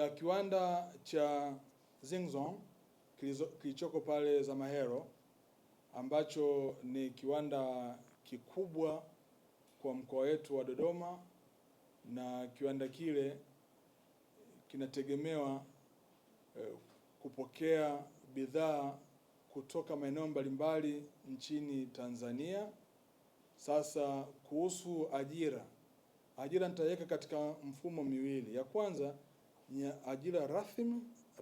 ya kiwanda cha Zingzong kilichoko pale Zamahero, ambacho ni kiwanda kikubwa kwa mkoa wetu wa Dodoma, na kiwanda kile kinategemewa kupokea bidhaa kutoka maeneo mbalimbali nchini Tanzania. Sasa kuhusu ajira nitaweka katika mfumo miwili. Ya kwanza ni ajira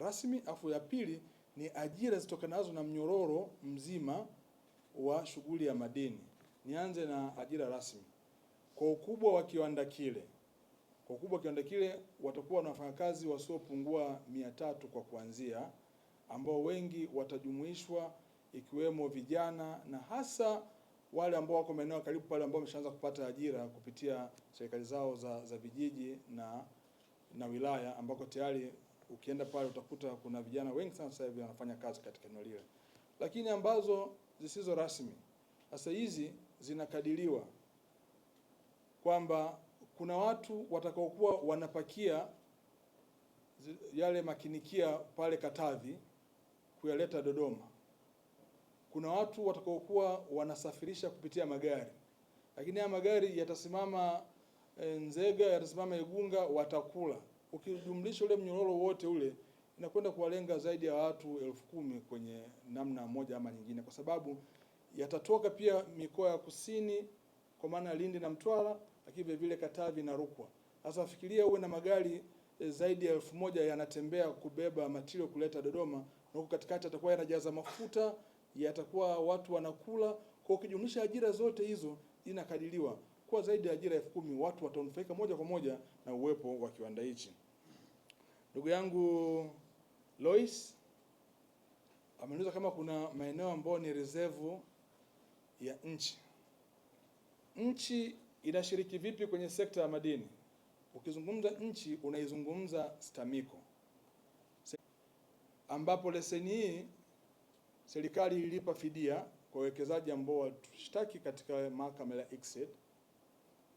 rasmi, afu ya pili ni ajira zitokanazo na mnyororo mzima wa shughuli ya madini. Nianze na ajira rasmi. Kwa ukubwa wa kiwanda kile, watakuwa na wafanyakazi wasiopungua 300 kwa kuanzia, ambao wengi watajumuishwa ikiwemo vijana na hasa wale ambao wako maeneo karibu pale, ambao wameshaanza kupata ajira kupitia serikali zao za vijiji na wilaya, ambako tayari ukienda pale utakuta kuna vijana wengi sana sasa hivi wanafanya kazi katika eneo lile. Lakini ambazo zisizo rasmi, sasa hizi zinakadiriwa kwamba kuna watu watakaokuwa wanapakia yale makinikia pale Katavi kuyaleta Dodoma. Kuna watu watakaokuwa wanasafirisha kupitia magari, lakini haya magari yatasimama Nzega, yatasimama Igunga, watakula. Ukijumlisha ule mnyororo wote ule, inakwenda kuwalenga zaidi ya watu 10,000 kwenye namna moja ama nyingine, kwa sababu yatatoka pia mikoa ya kusini kwa maana Lindi na Mtwara, lakini vile vile Katavi na Rukwa. Sasa fikiria uwe na magari zaidi ya 1000 yanatembea kubeba material kuleta Dodoma, na huko katikati atakuwa yanajaza mafuta, yatakuwa watu wanakula. Kwa ukijumlisha ajira zote hizo, inakadiriwa kwa zaidi ya ajira 10,000 watu watanufaika moja kwa moja na uwepo wa kiwanda hichi. Ndugu yangu Lois ameniuliza kama kuna maeneo ambayo ni reserve ya nchi. Nchi inashiriki vipi kwenye sekta ya madini? Ukizungumza nchi unaizungumza STAMICO, ambapo leseni hii serikali ilipa fidia kwa wawekezaji ambao walishtaki katika mahakama ya ICSID.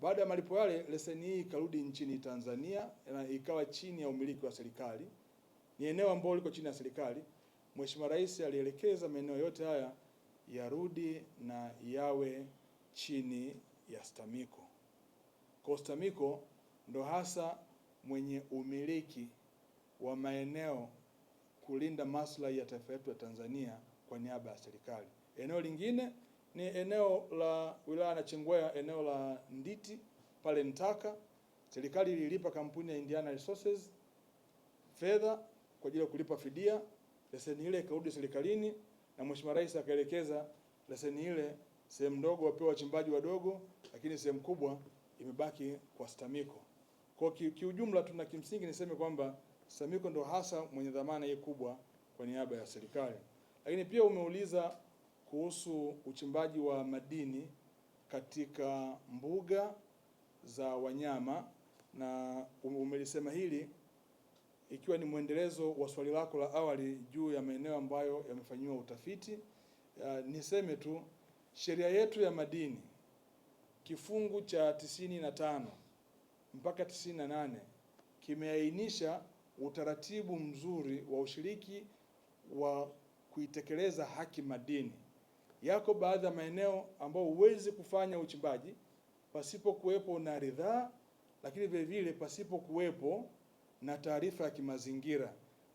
Baada ya malipo yale, leseni hii ikarudi nchini Tanzania na ikawa chini ya umiliki wa serikali. Ni eneo ambalo liko chini ya serikali. Mheshimiwa Rais alielekeza maeneo yote haya yarudi na yawe chini ya STAMICO. Kwa STAMICO ndo hasa mwenye umiliki wa maeneo kulinda maslahi ya taifa letu ya Tanzania kwa niaba ya serikali. Eneo lingine ni eneo la wilaya Nachingwea, eneo la Nditi pale Ntaka. Serikali ililipa kampuni ya Indiana Resources fedha kwa ajili ya kulipa fidia. Leseni ile ikarudi serikalini na Mheshimiwa Rais akaelekeza leseni ile sehemu ndogo wapewe wachimbaji wadogo, lakini sehemu kubwa imebaki kwa STAMICO. Kwa kiujumla tuna kimsingi niseme kwamba STAMICO ndo hasa mwenye dhamana hii kubwa kwa niaba ya serikali. Lakini pia umeuliza kuhusu uchimbaji wa madini katika mbuga za wanyama, na umelisema hili ikiwa ni mwendelezo wa swali lako la awali juu ya maeneo ambayo yamefanyiwa utafiti. Niseme tu sheria yetu ya madini kifungu cha 95 mpaka 98 kimeainisha utaratibu mzuri wa ushiriki wa kuitekeleza haki madini. Yako baadhi ya maeneo ambao huwezi kufanya uchimbaji pasipo kuwepo na ridhaa, lakini vile vile pasipo kuwepo na taarifa ya kimazingira.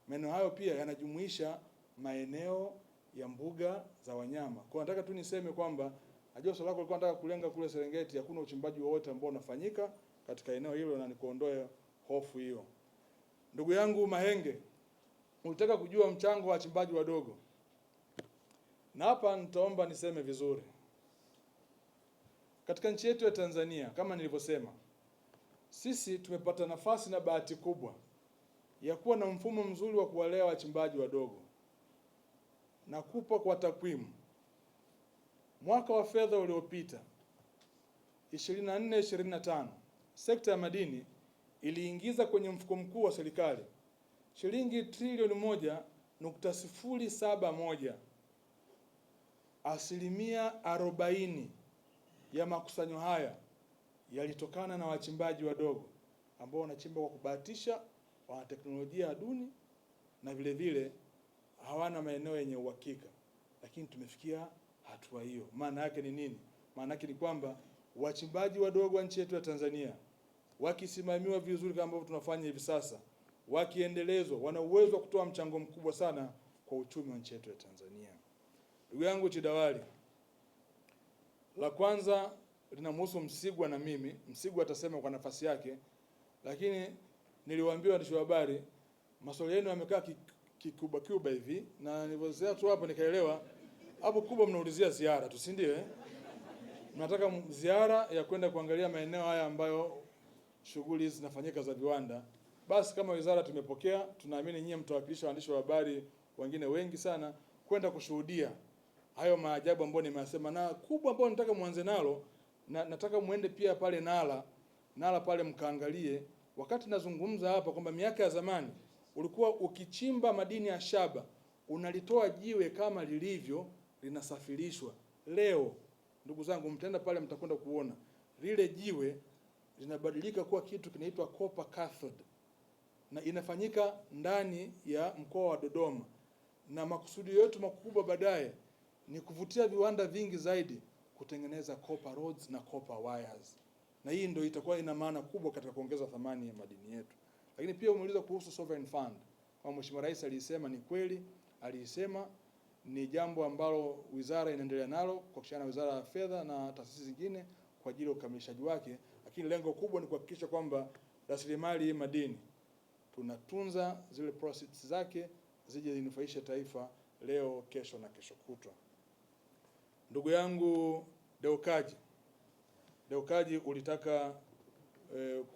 Maeneo hayo pia yanajumuisha maeneo ya mbuga za wanyama. Kwa nataka tu niseme kwamba najua swali lako lilikuwa nataka kulenga kule Serengeti, hakuna uchimbaji wowote ambao unafanyika katika eneo hilo, na nikuondoe hofu hiyo. Ndugu yangu Mahenge, unataka kujua mchango wa wachimbaji wadogo. Na hapa nitaomba niseme vizuri. Katika nchi yetu ya Tanzania, kama nilivyosema, sisi tumepata nafasi na bahati kubwa ya kuwa na mfumo mzuri wa kuwalea wachimbaji wadogo. Nakupa kwa takwimu. Mwaka wa fedha uliopita 24-25, sekta ya madini iliingiza kwenye mfuko mkuu wa serikali shilingi trilioni 1.071. Asilimia 40 ya makusanyo haya yalitokana na wachimbaji wadogo ambao wanachimba kwa kubahatisha wana teknolojia duni na vile vile hawana maeneo yenye uhakika. Lakini tumefikia hatua hiyo. Maana yake ni nini? Maana yake ni kwamba wachimbaji wadogo wa nchi yetu ya Tanzania wakisimamiwa vizuri kama ambavyo tunafanya hivi sasa, wakiendelezwa, wana uwezo wa kutoa mchango mkubwa sana kwa uchumi wa nchi yetu ya Tanzania. Ndugu yangu Chidawali, la kwanza linamhusu Msigwa na mimi. Msigwa atasema kwa nafasi yake, lakini niliwaambia waandishi wa habari maswali yenu yamekaa kikuba hivi, na nilivyosema tu hapo nikaelewa hapo kubwa mnaulizia ziara tu, si ndio? Mnataka ziara ya kwenda kuangalia maeneo haya ambayo shughuli zinafanyika za viwanda. Basi kama wizara tumepokea, tunaamini nyinyi mtawakilisha waandishi wa habari wengine wengi sana kwenda kushuhudia hayo maajabu ambayo nimesema, na kubwa ambayo nataka muanze nalo, na nataka muende pia pale Nala pale mkaangalie. Wakati nazungumza hapa kwamba miaka ya zamani ulikuwa ukichimba madini ya shaba unalitoa jiwe kama lilivyo linasafirishwa. Leo ndugu zangu, mtaenda pale mtakwenda kuona lile jiwe linabadilika kuwa kitu kinaitwa copper cathode, na inafanyika ndani ya mkoa wa Dodoma, na makusudi yetu makubwa baadaye ni kuvutia viwanda vingi zaidi kutengeneza copper rods na copper wires, na hii ndio itakuwa ina maana kubwa katika kuongeza thamani ya madini yetu. Lakini pia umeuliza kuhusu sovereign fund. Kama Mheshimiwa Rais alisema, ni kweli alisema, ni jambo ambalo wizara inaendelea nalo kwa kushirikiana na Wizara ya Fedha na taasisi zingine kwa ajili ya ukamilishaji wake, lakini lengo kubwa ni kuhakikisha kwamba rasilimali madini tunatunza zile proceeds zake zije zinufaishe taifa leo, kesho na kesho kutwa. Ndugu yangu Deukaji ulitaka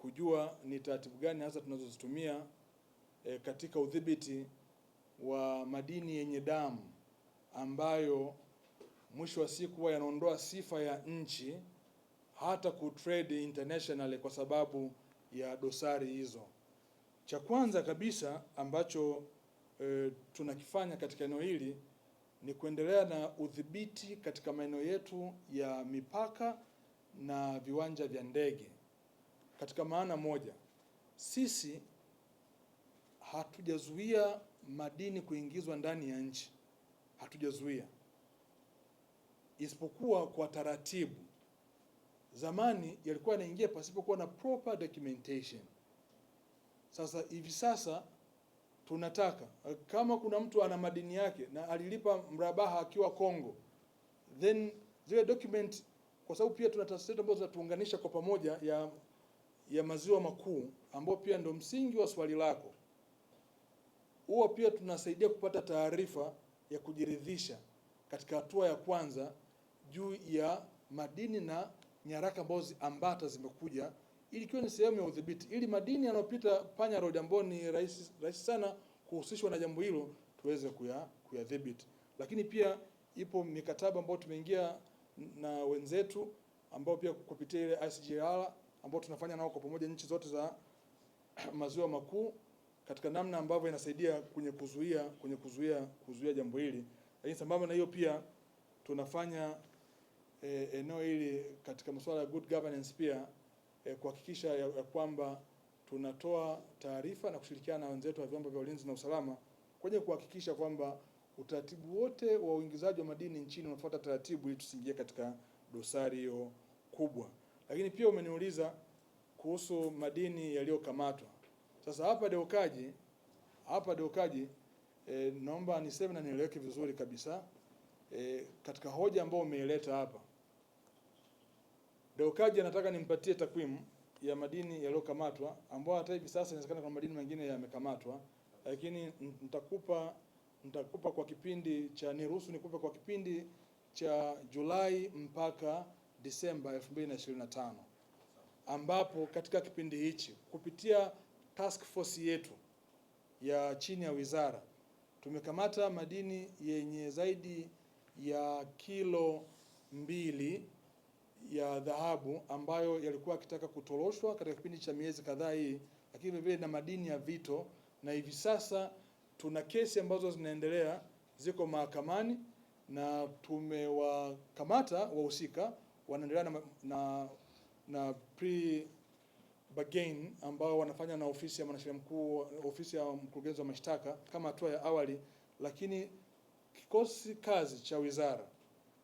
kujua ni taratibu gani hasa tunazozitumia katika udhibiti wa madini yenye damu ambayo mwisho wa siku yanaondoa sifa ya nchi hata kutrade internationally kwa sababu ya dosari hizo. Cha kwanza kabisa ambacho tunakifanya katika eneo hili ni kuendelea na udhibiti katika maeneo yetu ya mipaka na viwanja vya ndege. Katika maana moja, sisi hatujazuia madini kuingizwa ndani ya nchi, hatujazuia, isipokuwa kwa taratibu. Zamani yalikuwa yanaingia pasipokuwa na proper documentation. Hivi sasa tunataka kama kuna mtu ana madini yake na alilipa mrabaha akiwa Kongo, then zile document, kwa sababu pia tuna taasisi ambazo zinatuunganisha kwa pamoja ya maziwa makuu, ambao pia ndio msingi wa swali lako. Huwa pia tunasaidia kupata taarifa ya kujiridhisha katika hatua ya kwanza juu ya madini na nyaraka ambazo ambata zimekuja, ili kiwe ni sehemu ya udhibiti, ili madini yanayopita panya road ambao ni rahisi sana kuhusishwa na jambo hilo tuweze kuyadhibiti. Lakini pia ipo mikataba ambayo tumeingia na wenzetu ambao pia kupitia ile ICGLR ambao tunafanya nao kwa pamoja nchi zote za maziwa makuu, katika namna ambavyo inasaidia kwenye kuzuia jambo hili. Lakini sambamba na hiyo pia tunafanya eneo hili katika masuala ya good governance pia kuhakikisha ya kwamba tunatoa taarifa na kushirikiana na wenzetu wa vyombo vya ulinzi na usalama kwenye kuhakikisha kwamba utaratibu wote wa uingizaji wa madini nchini unafuata taratibu ili tusiingie katika dosari hiyo kubwa. Lakini pia umeniuliza kuhusu madini yaliyokamatwa. Sasa hapa Deukaji, naomba niseme na nieleweke vizuri kabisa katika hoja ambayo umeileta hapa. Deukaji anataka nimpatie takwimu ya madini yaliyokamatwa, ambao hata hivi sasa inawezekana kuna madini mengine yamekamatwa, lakini nitakupa kwa kipindi cha, niruhusu nikupe kwa kipindi cha Julai mpaka Disemba 2025, ambapo katika kipindi hichi kupitia task force yetu ya chini ya wizara tumekamata madini yenye zaidi ya kilo 2 ya dhahabu ambayo yalikuwa yakitaka kutoroshwa katika kipindi cha miezi kadhaa hii, lakini vile na madini ya vito, na hivi sasa tuna kesi ambazo zinaendelea, ziko mahakamani na tumewakamata wahusika, wanaendelea na Bagain ambao wanafanya na ofisi ya mwanasheria mkuu, ofisi ya mkurugenzi wa mashtaka kama hatua ya awali, lakini kikosi kazi cha wizara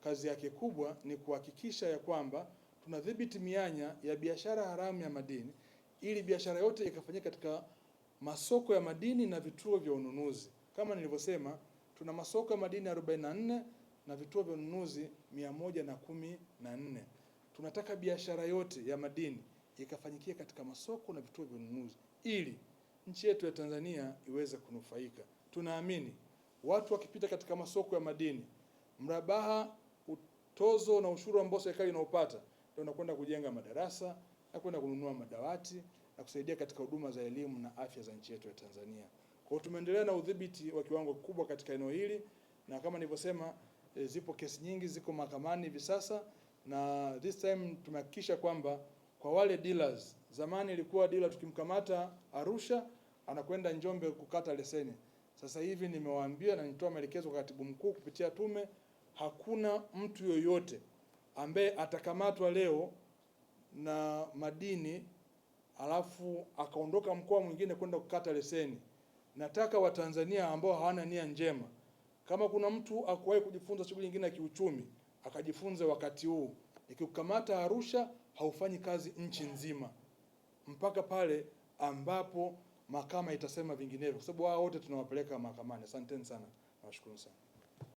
kazi yake kubwa ni kuhakikisha ya kwamba tunadhibiti mianya ya biashara haramu ya madini ili biashara yote ikafanyika katika masoko ya madini na vituo vya ununuzi. Kama nilivyosema, tuna masoko ya madini 44 na vituo vya ununuzi 114. Tunataka biashara yote ya madini ikafanyikia katika masoko na vituo vya ununuzi ili nchi yetu ya Tanzania iweze kunufaika. Tunaamini watu wakipita katika masoko ya madini, mrabaha, utozo na ushuru ambao serikali inaopata ndio unakwenda kujenga madarasa na kwenda kununua madawati na kusaidia katika huduma za elimu na afya za nchi yetu ya Tanzania. Kwa hiyo tumeendelea na udhibiti wa kiwango kikubwa katika eneo hili, na kama nilivyosema, zipo kesi nyingi ziko mahakamani hivi sasa, na this time tumehakikisha kwamba kwa wale dealers, zamani ilikuwa dealer tukimkamata Arusha anakwenda Njombe kukata leseni. Sasa hivi nimewaambia na nitoa maelekezo kwa katibu mkuu kupitia tume, hakuna mtu yoyote ambaye atakamatwa leo na madini alafu akaondoka mkoa mwingine kwenda kukata leseni. Nataka Watanzania ambao hawana nia njema, kama kuna mtu akuwahi kujifunza shughuli nyingine ya kiuchumi, akajifunze wakati huu. Nikikukamata Arusha, haufanyi kazi nchi nzima mpaka pale ambapo mahakama itasema vinginevyo, kwa sababu wao wote tunawapeleka mahakamani. Asanteni sana, nawashukuru sana.